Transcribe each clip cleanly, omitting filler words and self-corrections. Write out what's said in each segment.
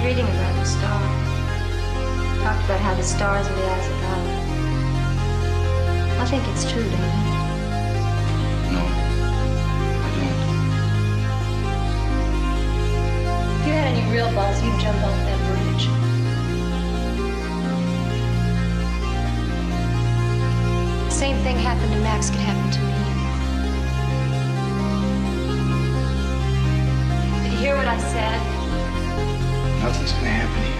reading about the star. Talked about how the stars are the eyes of God. I think it's true, don't you? No, I don't. If you had any real balls, you'd jump off that bridge. The same thing happened to Max could happen to me. Did you hear what I said? Nothing's gonna happen to you.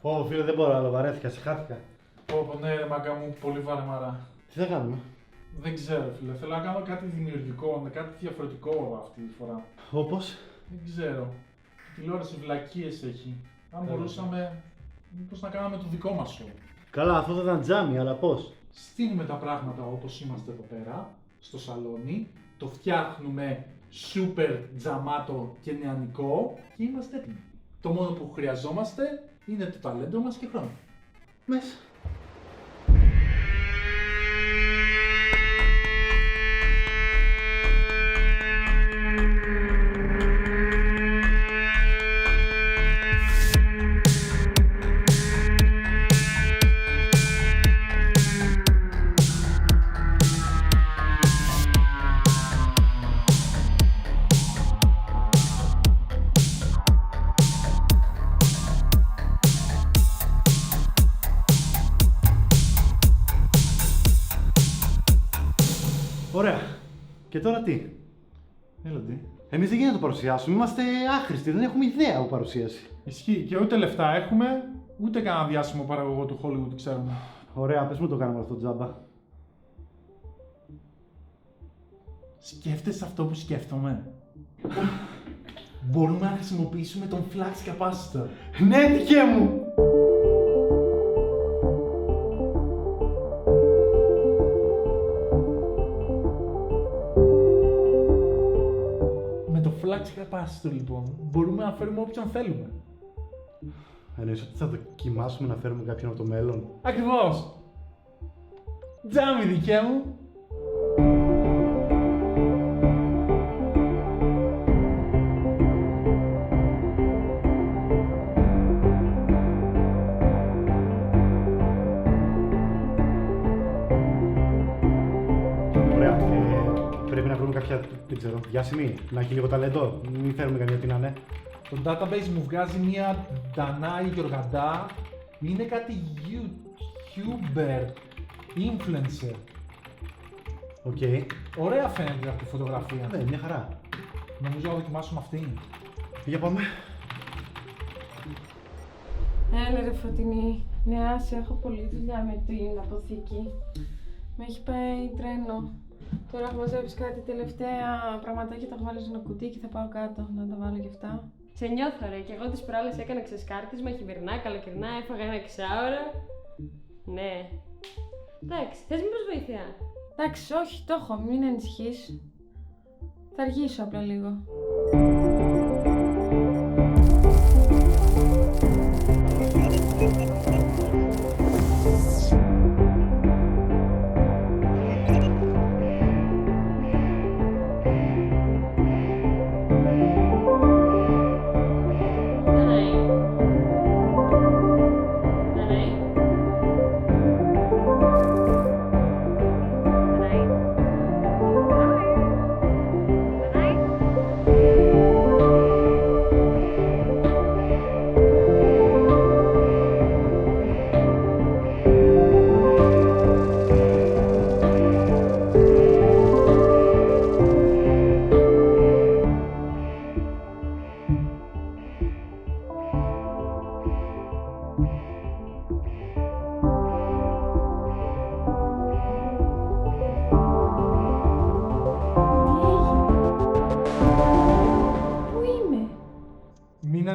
Ω, φίλε, δεν μπορώ άλλο, βαρέθηκα, σε χάθηκα. Πω, ναι, ρε μάγκα μου, πολύ βαρεμάρα. Τι θα κάνουμε? Δεν ξέρω, φίλε. Θέλω να κάνω κάτι δημιουργικό, κάτι διαφορετικό αυτή τη φορά. Όπως? Δεν ξέρω. Η τηλεόραση βλακίες έχει. Αν μπορούσαμε, μήπως να κάναμε το δικό μας show. Καλά, αυτό θα ήταν τζάμι, αλλά πώς? Στείλουμε τα πράγματα όπως είμαστε εδώ πέρα, στο σαλόνι, το φτιάχνουμε super τζαμάτο και νεανικό και είμαστε έτοιμοι. Το μόνο που χρειαζόμαστε είναι το ταλέντο μας και χρόνο. Μέσα. Ωραία. Και τώρα τι? Έλα τι. Εμείς δεν γίνεται να το παρουσιάσουμε, είμαστε άχρηστοι, δεν έχουμε ιδέα από παρουσίαση. Ισχύει και ούτε λεφτά έχουμε, ούτε κανένα διάσημο παραγωγό του Hollywood ξέρουμε. Ωραία, πες μου το κάνουμε αυτό τζάμπα. Σκέφτεσαι αυτό που σκέφτομαι. Μπορούμε να χρησιμοποιήσουμε τον flux capacitor. Ναι, δικέ μου! Με το flux capacitor λοιπόν, μπορούμε να φέρουμε όποιον θέλουμε. Εννοείς ότι θα δοκιμάσουμε να φέρουμε κάποιον από το μέλλον? Ακριβώς! Τζάμι δικέ μου! Ωραία, πρέπει να βρούμε κάποια, δεν ξέρω, διάσημη, να έχει λίγο ταλέντο, μην φέρουμε καμία τι να είναι. Το database μου βγάζει μια Δανάη Γιοργαντά, είναι κάτι YouTuber, influencer. Οκ. Ωραία φαίνεται από τη φωτογραφία. Ναι, μια χαρά. Νομίζω να δοκιμάσουμε αυτή. Για πάμε. Έλα ρε Φωτεινή, ναι άσε, έχω πολλή δουλειά με την αποθήκη. Με έχει πάει τρένο. Τώρα έχω μαζέψει κάτι τελευταία πραγματάκια, τα έχω βάλει σε ένα κουτί και θα πάω κάτω να τα βάλω και αυτά. Σε νιώθω ρε, και εγώ τις προάλλες έκανα ξεσκάρτισμα, χειμερινά, καλοκαιρινά, έφαγα ένα εξάωρα. Ναι. Εντάξει, θες μήπως βοήθεια? Εντάξει, όχι, το έχω, μην ανησυχείς. Θα αργήσω απλά λίγο.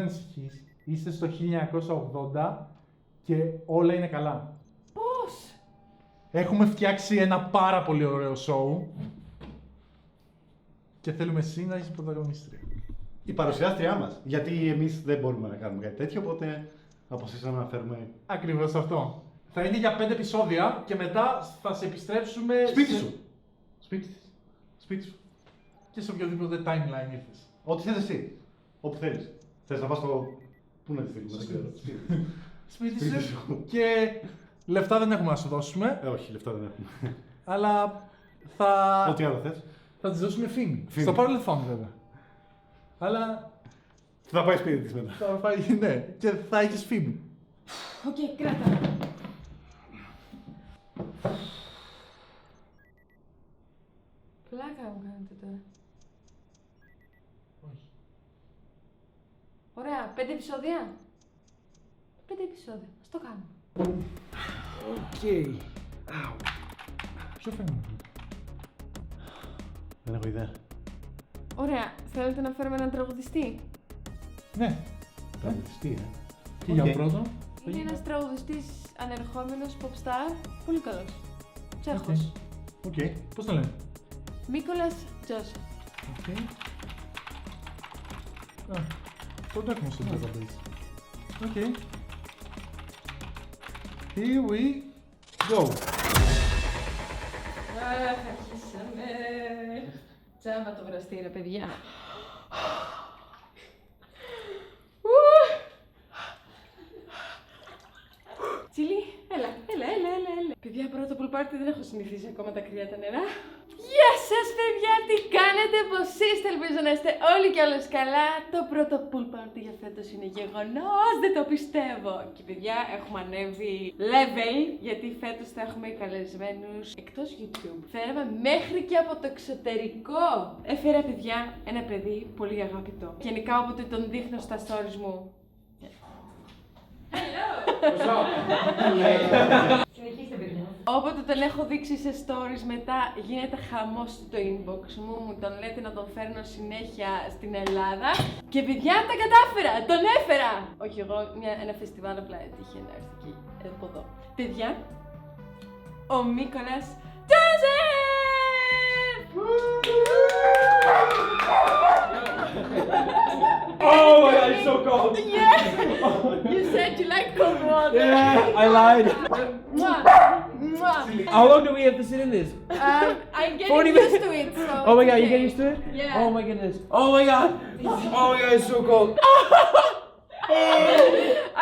ανησυχείς. Είστε στο 1980 και όλα είναι καλά. Πώς? Έχουμε φτιάξει ένα πάρα πολύ ωραίο σοου και θέλουμε εσύ να είσαι πρωταγωνίστρια. Η παρουσιάστριά μας. Γιατί εμείς δεν μπορούμε να κάνουμε κάτι τέτοιο, οπότε αποφασίσαμε να φέρουμε. Ακριβώς αυτό. Θα είναι για 5 επεισόδια και μετά θα σε επιστρέψουμε Σπίτι σε... σου. Σπίτι της. Σπίτι σου. και σε οποιοδήποτε timeline ήρθες. Ό,τι θες εσύ. Όπου θέλεις. Θες να πας στο. Πού να τη στείλουμε, δεν ξέρω. Σπίτι Σπίτι σου. σου. Και λεφτά δεν έχουμε να σου δώσουμε, Όχι, λεφτά δεν έχουμε. αλλά θα... Ό,τι άλλο θες. θα της δώσουμε φήμη. Φήμη. Στο παρελθόν βέβαια. Αλλά Θα πάει σπίτι της μετά. θα πάει, ναι, και θα έχεις φήμη. Οκ, κράτα. Πλάκα μου κάνετε τώρα. Όχι. Ωραία, 5 επεισόδια. 5 επεισόδια, ας το κάνουμε. Οκ. Ποιο φαίνεται. Δεν έχω ιδέα. Ωραία, θέλετε να φέρουμε έναν τραγουδιστή? Ναι, Τραγουδιστή, και για Οκ. πρώτο. Είναι ένας τραγουδιστής ανερχόμενος pop star, πολύ καλός. Τσέχος. Οκ. Πώς το λένε. Mikolas Josef. Οκ. Α, το έχουμε στο database. Οκ. Here we go. Αρχίσαμε. Τζάμπα το βραστήρα, παιδιά. Τσίλι, έλα. Παιδιά, πρώτο pool party δεν έχω συνηθίσει ακόμα τα κρύα τα νερά. Γεια σας παιδιά, τι κάνετε, πως είστε, ελπίζω να είστε όλοι και όλες καλά. Το πρώτο pool party για φέτος είναι γεγονός, δεν το πιστεύω. Και παιδιά, έχουμε ανέβει level, γιατί φέτος θα έχουμε καλεσμένους εκτός YouTube. Φέραμε μέχρι και από το εξωτερικό. Έφερα παιδιά ένα παιδί πολύ αγαπητό. Γενικά όποτε τον δείχνω στα stories μου. Συνεχίστε, παιδιά. Όποτε τον έχω δείξει σε stories μετά γίνεται χαμός στο inbox μου, μου τον λέτε να τον φέρνω συνέχεια στην Ελλάδα και παιδιά τα κατάφερα, τον έφερα! Όχι εγώ, ένα φεστιβάλ απλά έτυχε να έρθει εκεί, από εδώ. Παιδιά, ο Mikolas Josef! Oh my god, it's so cold! Yeah! You said you like cold water! Yeah, I lied. Mwah! Mwah! How long do we have to sit in this? I'm 40 getting minutes. used to it, so Oh my it's god, you okay. get used to it? Yeah. Oh my goodness. Oh my god. Oh my god, it's so cold.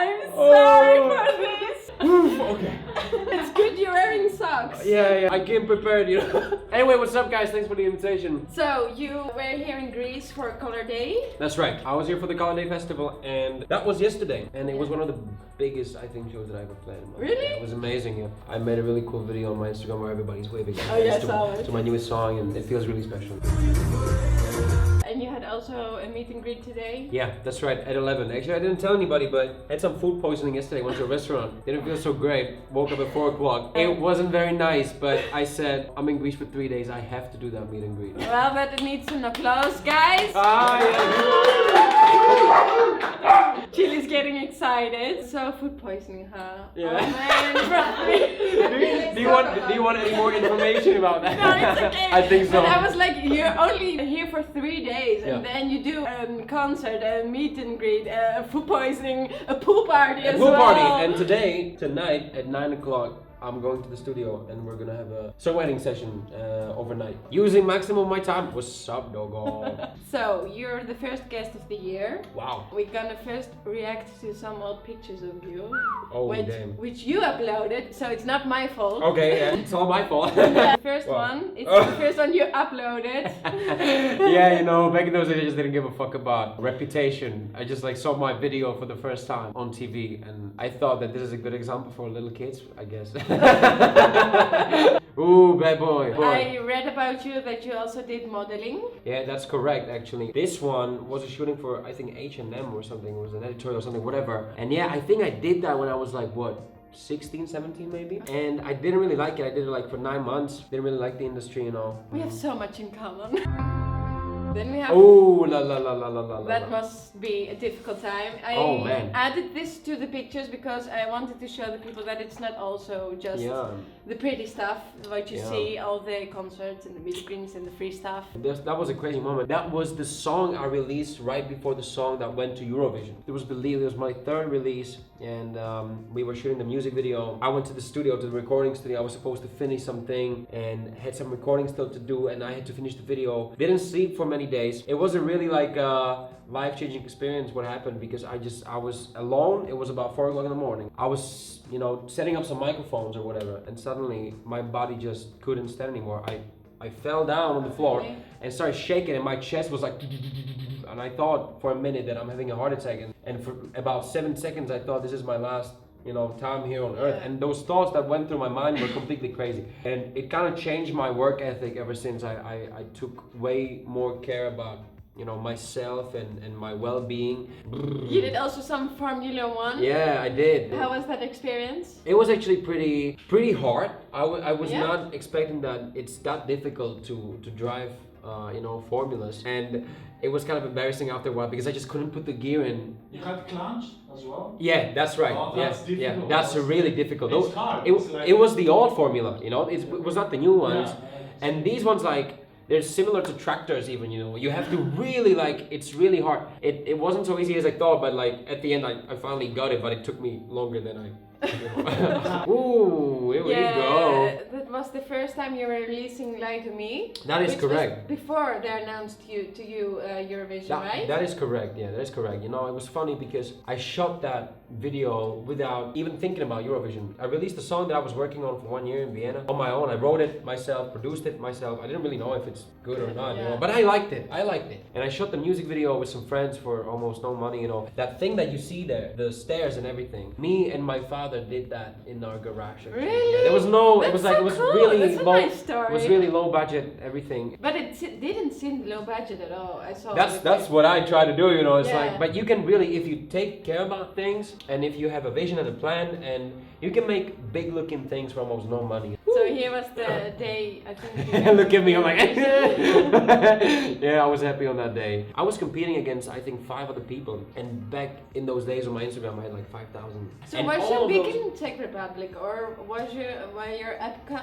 I'm sorry Oh. for this! Okay. It's good you're wearing socks. Yeah, I came prepared, you know. Anyway, what's up, guys? Thanks for the invitation. So you were here in Greece for Color Day. That's right. I was here for the Color Day Festival, and that was yesterday. And it was one of the biggest, I think, shows that I ever played. Really? It was amazing. Yeah. I made a really cool video on my Instagram where everybody's waving Oh, yeah, I saw it. to my newest song, and it feels really special. And you had also a meet and greet today. Yeah, that's right, at 11. Actually, I didn't tell anybody, but I had some food poisoning yesterday. Went to a restaurant. Didn't feel so great. Woke up at 4 o'clock. It wasn't very nice, but I said, I'm in Greece for 3 days. I have to do that meet and greet. Well, that needs an applause, guys. Ah, yeah. Chili's getting excited. So food poisoning, huh? Yeah. Oh man, trust me. Do you want any more information about that? No, it's okay. I think so. But I was like, you're only here for 3 days, and Yeah. then you do a concert, a meet and greet, food poisoning, a pool party as Pool well. party, and tonight at 9 o'clock, I'm going to the studio and we're gonna have a songwriting session overnight. Using maximum of my time. What's up, doggo? So, you're the first guest of the year. Wow. We're gonna first react to some old pictures of you. Oh, damn. Which you uploaded, so it's not my fault. Okay, yeah, it's all my fault. The first Wow. one, it's the first one you uploaded. Yeah, you know, back in those days I just didn't give a fuck about reputation. I just like saw my video for the first time on TV and I thought that this is a good example for little kids, I guess. Ooh, bad boy. I read about you that you also did modeling. Yeah, that's correct actually. This one was a shooting for I think H&M or something, it was an editorial or something, whatever. And yeah, I think I did that when I was like, what? 16, 17 maybe? And I didn't really like it. I did it like for 9 months. Didn't really like the industry and all. We have so much in common. Then we have. Oh, la la la la la la. That must be a difficult time. I added this to the pictures because I wanted to show the people that it's not also just the pretty stuff, what you see, all the concerts and the music rings and the free stuff. That was a crazy moment. That was the song I released right before the song that went to Eurovision. It was my third release, and we were shooting the music video. I went to the studio, to the recording studio. I was supposed to finish something and had some recording still to do, and I had to finish the video. Didn't sleep for many days. It wasn't really like a life-changing experience what happened, because I was alone. It was about 4 o'clock in the morning. I was, setting up some microphones or whatever, and suddenly my body just couldn't stand anymore. I fell down on the floor and started shaking, and my chest was like, and I thought for a minute that I'm having a heart attack, and for about 7 seconds I thought this is my last time here on earth. And those thoughts that went through my mind were completely crazy, and it kind of changed my work ethic ever since. I took way more care about myself and my well-being. You did also some Formula 1? Yeah, I did. How was that experience? It was actually pretty hard. I was not expecting that it's that difficult to drive formulas, and it was kind of embarrassing after a while because I just couldn't put the gear in. You had clutch as well? Yeah, that's right. Oh, that's difficult. That's really difficult. It's hard. It was the old formula, it was not the new ones. And these ones, like, they're similar to tractors even, you have to really, it's really hard. It wasn't so easy as I thought, but at the end I finally got it, but it took me longer than I Ooh, here we go. That was the first time you were releasing Lie to Me. That is correct. Before they announced to you Eurovision, right? That is correct, that is correct. It was funny because I shot that video without even thinking about Eurovision. I released a song that I was working on for 1 year in Vienna on my own. I wrote it myself, produced it myself. I didn't really know if it's good or not, but I liked it. And I shot the music video with some friends for almost no money, That thing that you see there, the stairs and everything. Me and my father did that in our garage. Actually. Really? There was no. That's it was like so it was cool. really That's a low. nice story. It was really low budget, everything. But it didn't seem low budget at all. I saw. That's what I try to do. It's like, but you can really, if you take care about things, and if you have a vision and a plan, and you can make big looking things for almost no money. So here was the day. I think. Look at me. I'm like. Yeah, I was happy on that day. I was competing against I think 5 other people, and back in those days on my Instagram I had like 5,000. So was you big in Czech Republic, or were you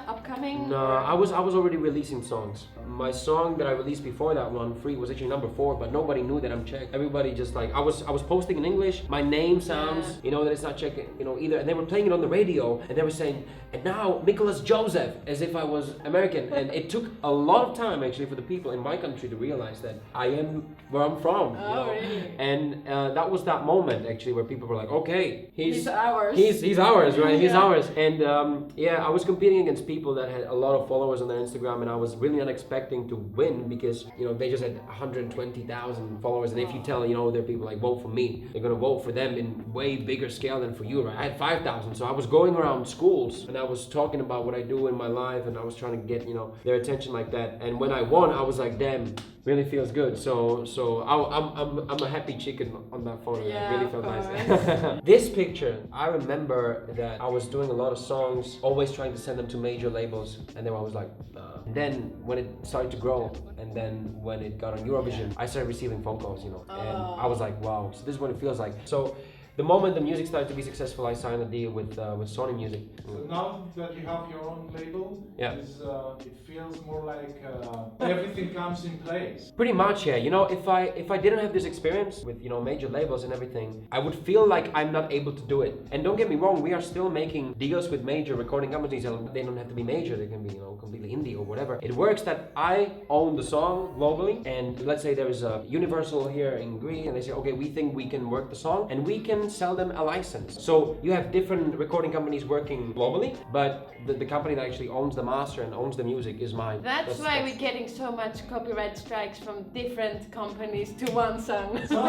upcoming? No, I was already releasing songs. My song that I released before that one, Free, was actually number 4, but nobody knew that I'm Czech. Everybody just I was posting in English. My name sounds, that it's not Czech, either. And they were playing it on the radio, and they were saying, and now Mikolas Josef, as if I was American. And it took a lot of time actually for the people in my country to realize that I am where I'm from. Really? And that was that moment actually where people were like, okay, he's ours. He's ours, right? He's ours. And I was competing against people that had a lot of followers on their Instagram, and I was really not expecting to win because they just had 120,000 followers. And if you tell there are people like vote for me, they're gonna vote for them in way bigger scale than for you, right? I had 5,000, so I was going around schools and I was talking about what I do in my life, and I was trying to get their attention like that. And when I won, I was like, damn, really feels good. So I'm a happy chicken on that photo. Yeah, it really felt nice. This picture, I remember that I was doing a lot of songs, always trying to send them to major labels, and then I was like, then when it started to grow, and then when it got on Eurovision, I started receiving phone calls, and I was like, wow, so this is what it feels like. So the moment the music started to be successful, I signed a deal with Sony Music. So now that you have your own label, it feels more like everything comes in place. Pretty much, yeah. If I didn't have this experience with major labels and everything, I would feel like I'm not able to do it. And don't get me wrong, we are still making deals with major recording companies, and they don't have to be major. They can be completely indie or whatever. It works that I own the song globally, and let's say there is a Universal here in Greece, and they say, okay, we think we can work the song, and we can sell them a license. So you have different recording companies working globally, but the company that actually owns the master and owns the music is mine. That's why we're getting so much copyright strikes from different companies to one song. It's your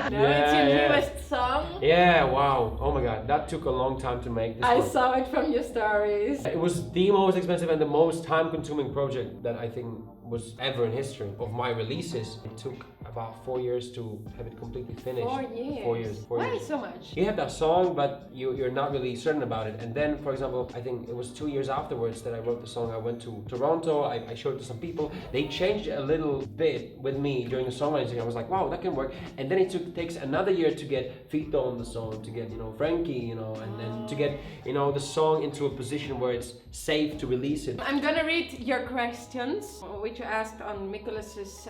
newest song. Yeah, wow. Oh my god, that took a long time to make. This I one. saw it from your stories. It was the most expensive and the most time-consuming project that I think was ever in history of my releases. It took about 4 years to have it completely finished. 4 years. 4 years. 4 Why years. so much? You have that song, but you're not really certain about it. And then, for example, I think it was 2 years afterwards that I wrote the song. I went to Toronto, I showed it to some people. They changed a little bit with me during the songwriting. I was like, wow, that can work. And then it takes another year to get Vito on the song, to get, Frankie, and then to get, the song into a position where it's safe to release it. I'm gonna read your questions, which you asked on Mikolas's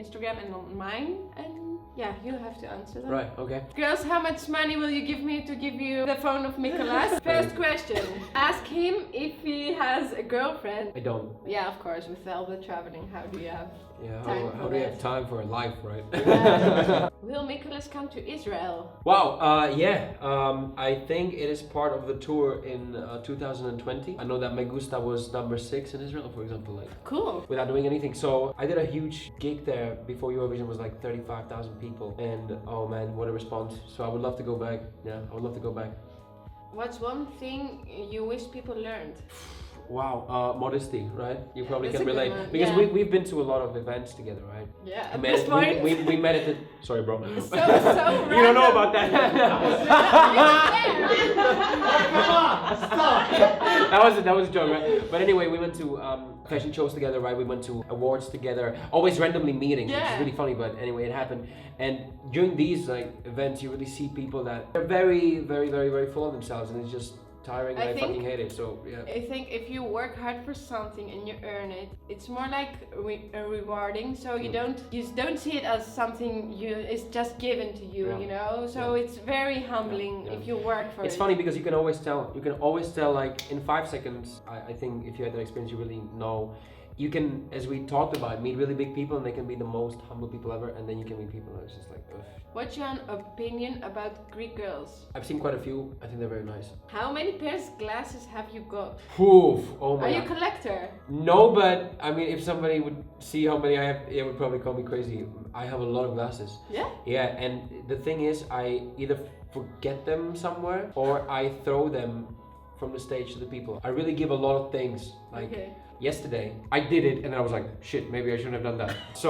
Instagram and on mine. And yeah, you have to answer them. Right, okay. Girls, how much money will you give me to give you the phone of Mikolas? First question. Ask him if he has a girlfriend. I don't. Yeah, of course, with all the traveling, how do you have Yeah, time how for do you that? have time for a life, right? Will Mikolas come to Israel? Wow, yeah. I think it is part of the tour in 2020. I know that Me Gusta was number 6 in Israel, for example, like Cool. without doing anything. So I did a huge gig there before Eurovision was like 35,000 people, and oh man, what a response! So I would love to go back. Yeah, I would love to go back. What's one thing you wish people learned? Wow, modesty, right? You probably That's can a good relate one, because yeah. we've been to a lot of events together, right? Yeah, I at met this point. we met at the. Sorry, bro. So You don't know random. about that. Come on, stop! That was a joke, right? But anyway, we went to fashion shows together, right? We went to awards together, always randomly meeting, which is Yeah. really funny. But anyway, it happened. And during these like events, you really see people that are very, very, very, very full of themselves, and it's just tiring. I And I think- fucking hate it. So yeah. I think if you work hard for something and you earn it, it's more like rewarding. So you don't see it as something is just given to you, Yeah. So it's very humbling Yeah. if you work for it. It's funny because you can always tell like in 5 seconds. I think if you had that experience, you really know. You can, as we talked about, meet really big people and they can be the most humble people ever, and then you can meet people and it's just like, ugh. What's your opinion about Greek girls? I've seen quite a few. I think they're very nice. How many pairs of glasses have you got? Oof, oh my Are you god. a collector? No, but I mean, if somebody would see how many I have, it would probably call me crazy. I have a lot of glasses. Yeah? Yeah, and the thing is, I either forget them somewhere or I throw them from the stage to the people. I really give a lot of things. Like yesterday, I did it and I was like, shit, maybe I shouldn't have done that. So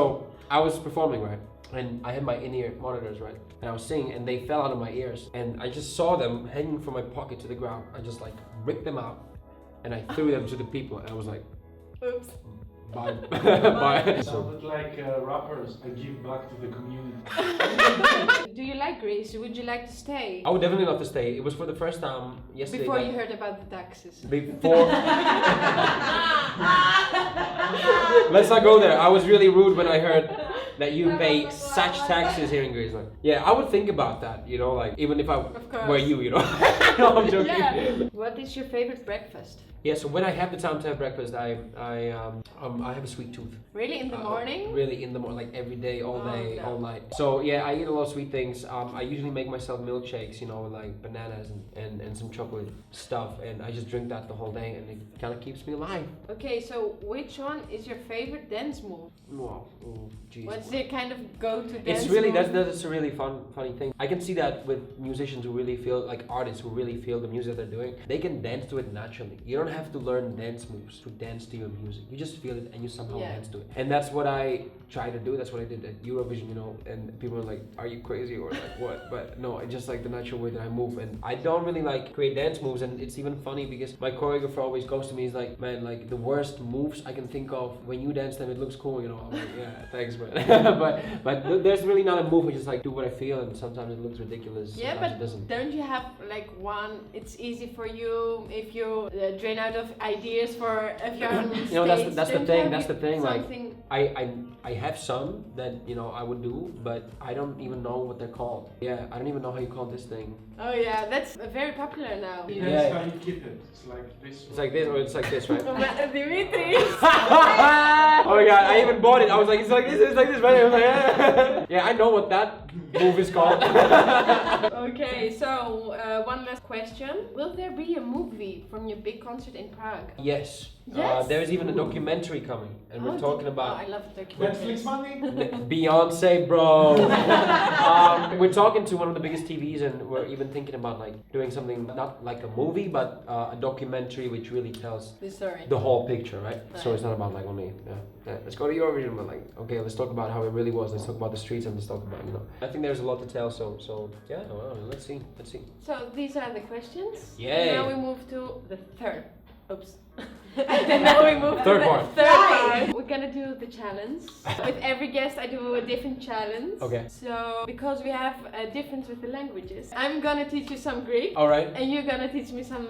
I was performing, right? And I had my in-ear monitors, right? And I was singing and they fell out of my ears. And I just saw them hanging from my pocket to the ground. I just like ripped them out and I threw them to the people. And I was like, Oops. bye. Bye. Sounded like rappers. I give back to the community. Do you like Greece? Would you like to stay? I would definitely love to stay. It was for the first time yesterday. Before that- you heard about the taxes. Before. Let's not go there. I was really rude when I heard that you pay such taxes here in Greece. Like, yeah, I would think about that, like even if I course. were you, No, I'm joking. Yeah. What is your favorite breakfast? Yeah, so when I have the time to have breakfast, I have a sweet tooth. Really, in the morning? Really in the morning, like every day, all day, no. all night. So yeah, I eat a lot of sweet things. I usually make myself milkshakes, with like bananas and some chocolate stuff, and I just drink that the whole day, and it kind of keeps me alive. Okay, so which one is your favorite dance move? Wow, oh, jeez. What's the kind of go-to dance It's really move? that's a really funny thing. I can see that with musicians who really feel like artists who really feel the music that they're doing. They can dance to it naturally. You don't have to learn dance moves to dance to your music. You just feel it and you somehow dance to it. And that's what I try to do. That's what I did at Eurovision, and people are like, "Are you crazy?" or like, "What?" But no, it's just like the natural way that I move. And I don't really like create dance moves. And it's even funny because my choreographer always goes to me. He's like, "Man, like the worst moves I can think of. When you dance them, it looks cool." I'm like, "Yeah, thanks, man." but there's really not a move. I just like do what I feel, and sometimes it looks ridiculous. Yeah, sometimes but it doesn't. don't you have like one? It's easy for you if you drain out of ideas for if you're on stage. That's the Don't thing. you That's the thing. Like something- I have some that I would do, but I don't even know what they're called. Yeah, I don't even know how you call this thing. Oh yeah, that's very popular now. That's Yeah. how you keep it. It's like this. It's like this or it's like this, right? Dimitri. Oh my god, I even bought it. I was like, it's like this, right? I was like, yeah, I know what that move is called. Okay, so one last question. Will there be a movie from your big concert in Prague? Yes, Yes. There's even a documentary coming, and we're talking about I love documentaries. Netflix money? Beyonce, bro. We're talking to one of the biggest TVs, and we're even thinking about like doing something not like a movie, but a documentary which really tells The story. the whole picture, right? So it's not about like only let's go to Eurovision, but like okay, let's talk about how it really was. Let's talk about the streets, and let's talk about I think there's a lot to tell. So yeah, well, let's see. So these are the questions. Yay. Now we move to the third. Oops. And now we move Third to the part. third part. We're gonna do the challenge. With every guest I do a different challenge. Okay. So because we have a difference with the languages, I'm gonna teach you some Greek. All right. And you're gonna teach me some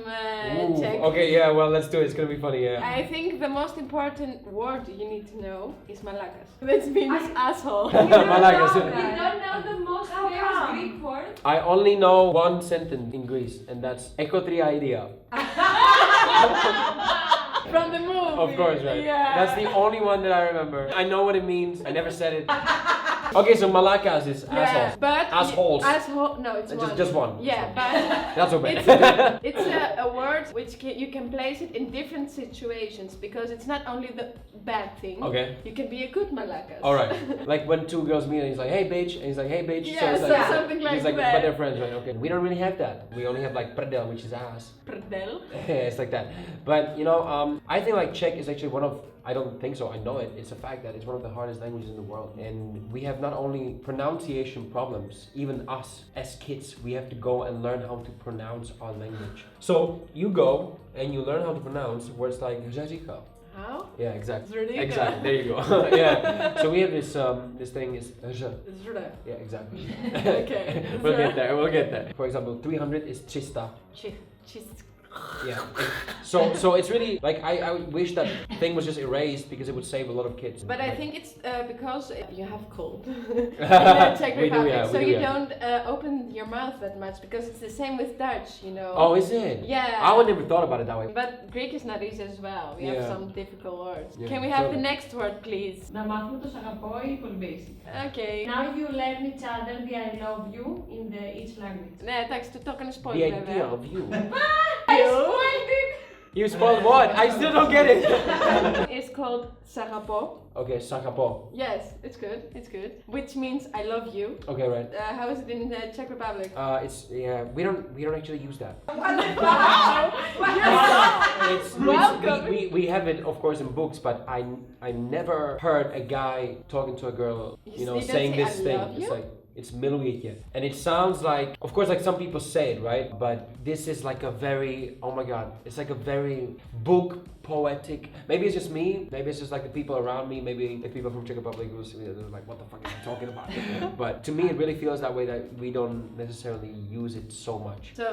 Czech. Okay, yeah, well, let's do it. It's gonna be funny, yeah. I think the most important word you need to know is malakas. That means asshole. Malakas. You don't know the most famous Greek word? I only know one sentence in Greece, and that's "Έχω τρία idea." From the movie. Of course, right? Yeah. That's the only one that I remember. I know what it means. I never said it. Okay, so malakas is assholes. But assholes. No, it's one. Just one. Yeah, but That's so bad. it's a word which you can place it in different situations because it's not only the bad thing. Okay. You can be a good malakas. All right. Like when two girls meet and he's like, "Hey, bitch," and he's like, "Hey, bitch." Yeah, it's so like, something like he's like, that. But they're friends, right? Okay. We don't really have that. We only have like prdel, which is ass. Prdel. Yeah, it's like that. But I think like Czech is actually one of. I don't think so. I know it. It's a fact that it's one of the hardest languages in the world, and we have not only pronunciation problems. Even us as kids, we have to go and learn how to pronounce our language. So you go and you learn how to pronounce words like Czechika. How? Yeah, exactly. Zrnika. Exactly. There you go. Yeah. So we have this thing is Zrda. Yeah, exactly. Okay. We'll get there. We'll get there. For example, 300 is 300. Yeah. So it's really like I wish that thing was just erased because it would save a lot of kids. But I think it's because you have cold in the Czech We do, Republic, yeah, so we do, you yeah. don't open your mouth that much because it's the same with Dutch, Oh, is it? Yeah. I would never thought about it that way. But Greek is not easy as well. We have Yeah. some difficult words. Yeah, Can we have totally. the next word, please? Να μάθουμε το σ' αγαπώ ή πολύ basic. Okay. Now you learn each other the I love you in the each language. Ναι, εντάξει, το έκανα spoil The βέβαια. idea of you. I spoiled it! You spoiled what? I still don't get it. It's called Sarapo. Okay, sakapo. Yes, it's good. It's good. Which means I love you. Okay, right. How is it in the Czech Republic? It's we don't actually use that. Welcome. We have it of course in books, but I never heard a guy talking to a girl, He doesn't saying say, this "I thing. love It's you"? like it's miluje, and it sounds like, of course, like some people say it, right? But this is like a very, oh my god, it's like a very book poetic. Maybe it's just me. Maybe it's just like the people around me. Maybe the people from Czech Republic who see it, they're like, what the fuck is he talking about? But to me, it really feels that way that we don't necessarily use it so much. So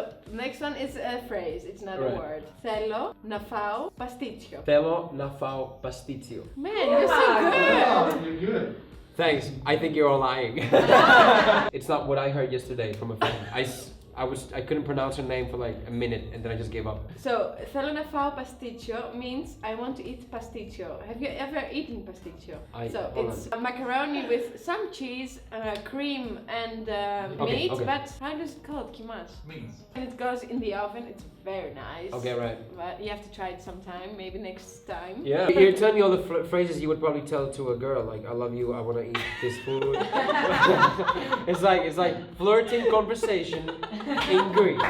next one is a phrase. It's not Right. a word. Θέλω να φάω παστίτσιο. Θέλω να φάω παστίτσιο. Man, you're so good. You're good. Thanks. I think you're all lying. It's not what I heard yesterday from a friend. I couldn't pronounce her name for like a minute and then I just gave up. So θέλω να φάω παστίτσιο means I want to eat pasticcio. Have you ever eaten pasticcio? It's a macaroni with some cheese, cream, and meat. okay. But how does it called? Kimas. Means. And it goes in the oven. It's very nice. Okay, right. But you have to try it sometime. Maybe next time. Yeah. You're telling me all the phrases you would probably tell to a girl, like I love you, I want to eat this food. It's like flirting conversation in Greek.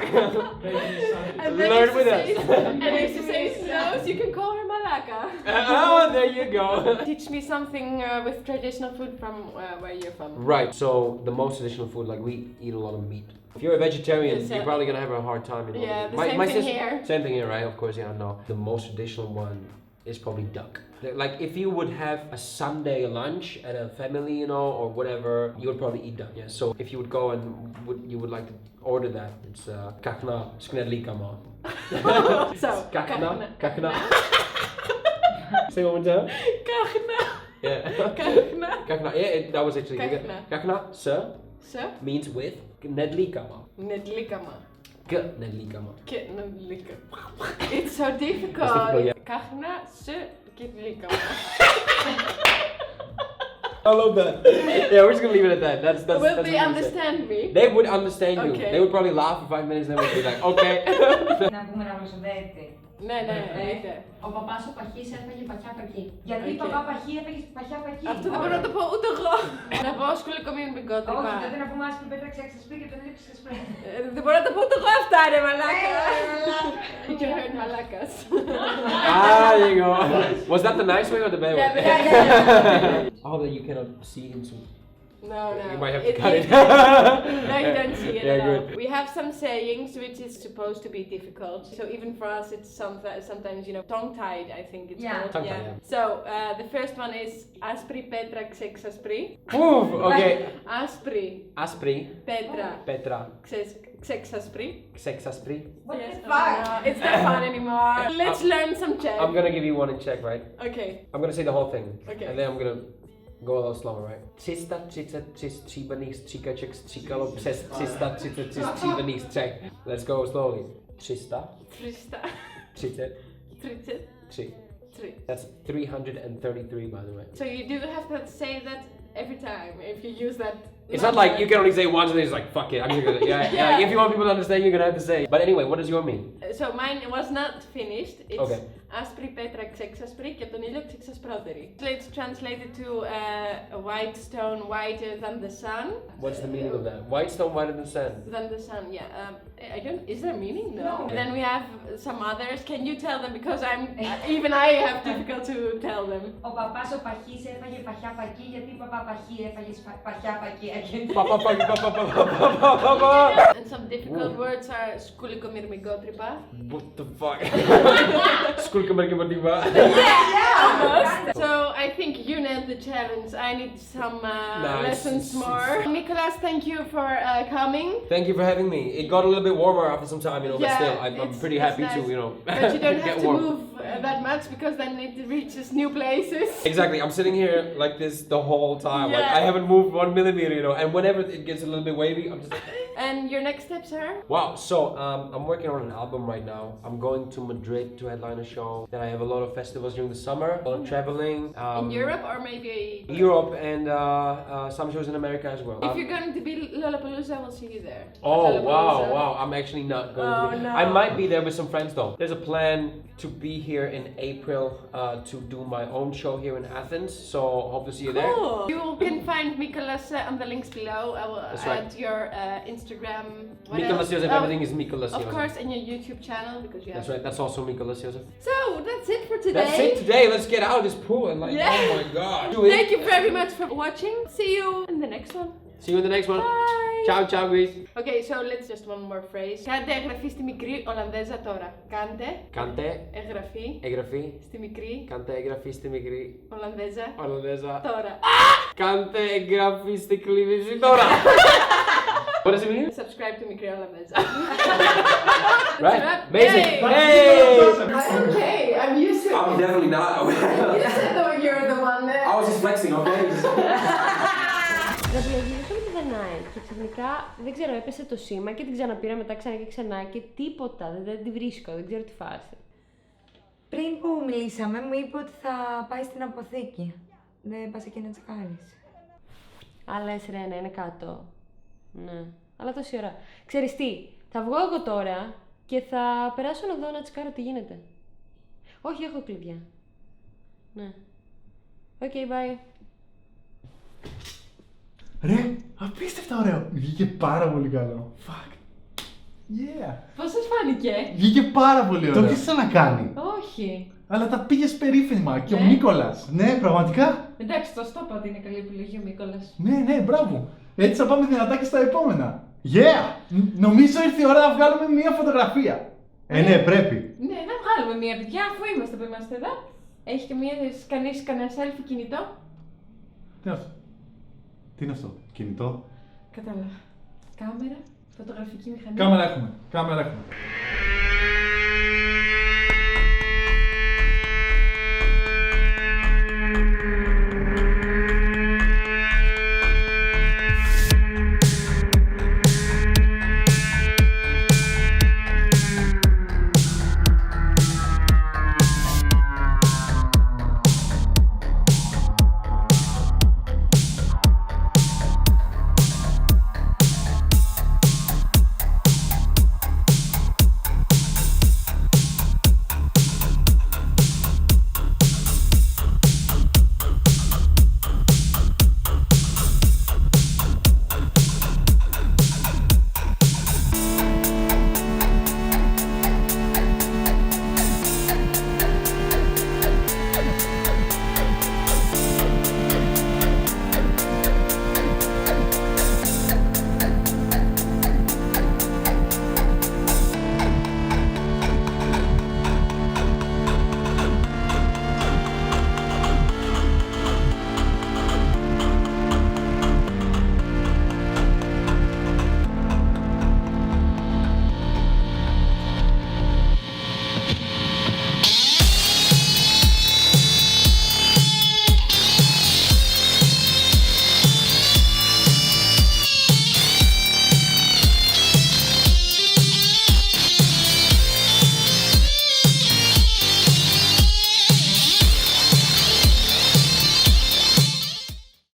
And then Learn if with she us. says- And if she says no, you can call her Malaka. Oh, there you go. Teach me something with traditional food from where you're from. Right. So the most traditional food, like we eat a lot of meat. If you're a vegetarian, Yes, you're probably gonna have a hard time. Yeah, the same thing here. Same thing here, right? Of course, yeah, no. The most traditional one is probably duck. Like if you would have a Sunday lunch at a family, or whatever, you would probably eat duck. Yeah. So if you would go and you would like to order that, it's kakna sknedlikama. So Kakna. Say one more time. Kakna. Yeah. Kakna. Kakna. Yeah, that was actually Kakna. Kakna. Sir So means with. Nedlikama. Nedlikama. Nedlikama. Nedlikama. It's so difficult. difficult, yeah. Kakna se gedlikama. I love that. Yeah, we're just gonna leave it at that. That's Will that's they what we understand me? say. They would understand you. Okay. They would probably laugh for 5 minutes and then would be like, okay. Να πούμε ένα γλωσσοδέτη. Ναι, εννοείται. Ο παπάς ο Παχής έφαγε παχιά πακί. Γιατί ο παπά Παχή έφαγε παχιά πακί. Αυτό δεν μπορώ να το πω ούτε εγώ. Να πω σχολικό μηνυμικό τρύπα. Όχι, τότε να πούμε άσπρη πέτρα ξέσπρι και τον έλειψε ξέσπρι. Δεν μπορώ να το πω ούτε εγώ αυτά, ρε μαλάκα. Και ο μαλάκας. Ah, there you go. Was that the nice way or the bad way? Yeah. Oh, that you cannot see into. No. You might have to cut it. No, you don't see it Yeah, at all. good. We have some sayings which is supposed to be difficult. So even for us, it's sometimes, you know, tongue-tied, I think it's Yeah. called. Tongue-tied, yeah. So the first one is aspri petra ξεξασπρί. Ooh, okay. Aspri Aspri, petra Petra, ξεξασπρί. Xexaspri. What Yes, the fuck? no, it's not fun anymore. Let's learn some Czech. I'm gonna give you one in Czech, right? Okay. I'm gonna say the whole thing. Okay. And then I'm gonna go a little slower, right? 330 stříkaček stříkalo přes 333 stříbrných střech. Let's go slowly. 333. 333. That's 333, by the way. So you do have to say that every time if you use that. It's not like you can only say once and then it's like, fuck it, I'm just gonna, yeah. If you want people to understand, you're gonna have to say. But anyway, what does your mean? So mine was not finished. It's Okay. aspri petra ξεξασπρί και από τον ήλιο ξεξασπρότερη. It's translated to a white stone whiter than the sun. What's the meaning of that? White stone whiter than sand. Than the sun, yeah. I don't. Is there a meaning? No. Then we have some others. Can you tell them because even I have difficult to tell them. Ο παπάς ο Παχής έφαγε παχιά πακί γιατί ο παπά Παχή έφαγε παχιά πακί. And some difficult words are σκουλικό μυρμικό τρύπα. What the fuck? Skulka merke motiva. Almost. So I think you nailed the challenge. I need some Nice. lessons more. Mikolas, thank you for coming. Thank you for having me. It got a little bit warmer after some time, you know, but still, I'm it's- pretty it's happy to, nice. you know, But you don't get have to warm. move that much because then it reaches new places. Exactly, I'm sitting here like this the whole time. Like Yeah. I haven't moved 1 millimeter, you know, and whenever it gets a little bit wavy, I'm just like, And your next steps are? wow. So I'm working on an album right now. I'm going to Madrid to headline a show. Then I have a lot of festivals during the summer, a lot of traveling. In Europe or maybe? Europe and some shows in America as well. If you're going to be Lollapalooza, I will see you there. Oh Lollapalooza. wow! I'm actually not going to. Oh, no. I might be there with some friends though. There's a plan to be here in April to do my own show here in Athens. So hope to see you there. Cool. You can find Mikolas on the links below. I will That's add right. your Instagram. What Mikolas else? Josef. Oh, Everything is Mikolas Of Josef. course, and your YouTube channel because you have. That's right. That's also Mikolas Josef. So that's it for today. That's it today. Let's get out of this pool and like, Yeah. oh my god. Do it. Thank you very much for watching. See you in the next one. See you in the next one. Bye. Ciao, ciao, Greece. Okay, so let's just one more phrase. Κάντε εγγραφή στη Μικρή Ολανδέζα τώρα. Κάντε Kante, εγγραφή egrafi. στη Μικρή Kante, egrafi, sti Mikri Ολανδέζα Ollandeza. τώρα. Kante, egrafi, sti Klivisi Dora. What does it mean? Subscribe to Mikri Ollandeza. Right? Amazing. Yay. Hey! Okay, I'm used to it. I'm definitely not. You said that you're the one there. I was just flexing, okay? Ραδιογυρίσαμε τη Δανάη και ξαφνικά δεν ξέρω, έπεσε το σήμα και την ξαναπήρα μετά ξανά και ξανά και τίποτα. Δεν τη βρίσκω, δεν ξέρω τι φάση. Πριν που μιλήσαμε, μου είπε ότι θα πάει στην αποθήκη. Δεν πας εκεί να τσεκάρεις. Α, λες ρε, ναι, είναι κάτω. Ναι, αλλά τόση ώρα. Ξέρεις τι, θα βγω εγώ τώρα και θα περάσω να δω να τσεκάρω τι γίνεται. Όχι, έχω κλειδιά. Ναι. Οκ, bye. Ρε, απίστευτα ωραίο. Βγήκε πάρα πολύ καλό. Fuck. Yeah. Πώς σας φάνηκε? Βγήκε πάρα πολύ ωραίο. Το έχεις ξανακάνει. Όχι. Αλλά τα πήγες περίφημα και ο Ναι. Μίκολας. Ναι, πραγματικά. Εντάξει, το είπα ότι είναι καλή επιλογή ο Μίκολας. Ναι, μπράβο. Έτσι θα πάμε δυνατά και στα επόμενα. Yeah! Νομίζω ήρθε η ώρα να βγάλουμε μια φωτογραφία. Ναι, πρέπει. Ναι, να βγάλουμε μία παιδιά, αφού είμαστε που είμαστε εδώ. Έχει και μία, κανείς κανένα selfie κινητό. Τι είναι αυτό? Τι είναι αυτό? Κινητό? Κατάλαβα. Κάμερα, φωτογραφική μηχανή. Κάμερα έχουμε.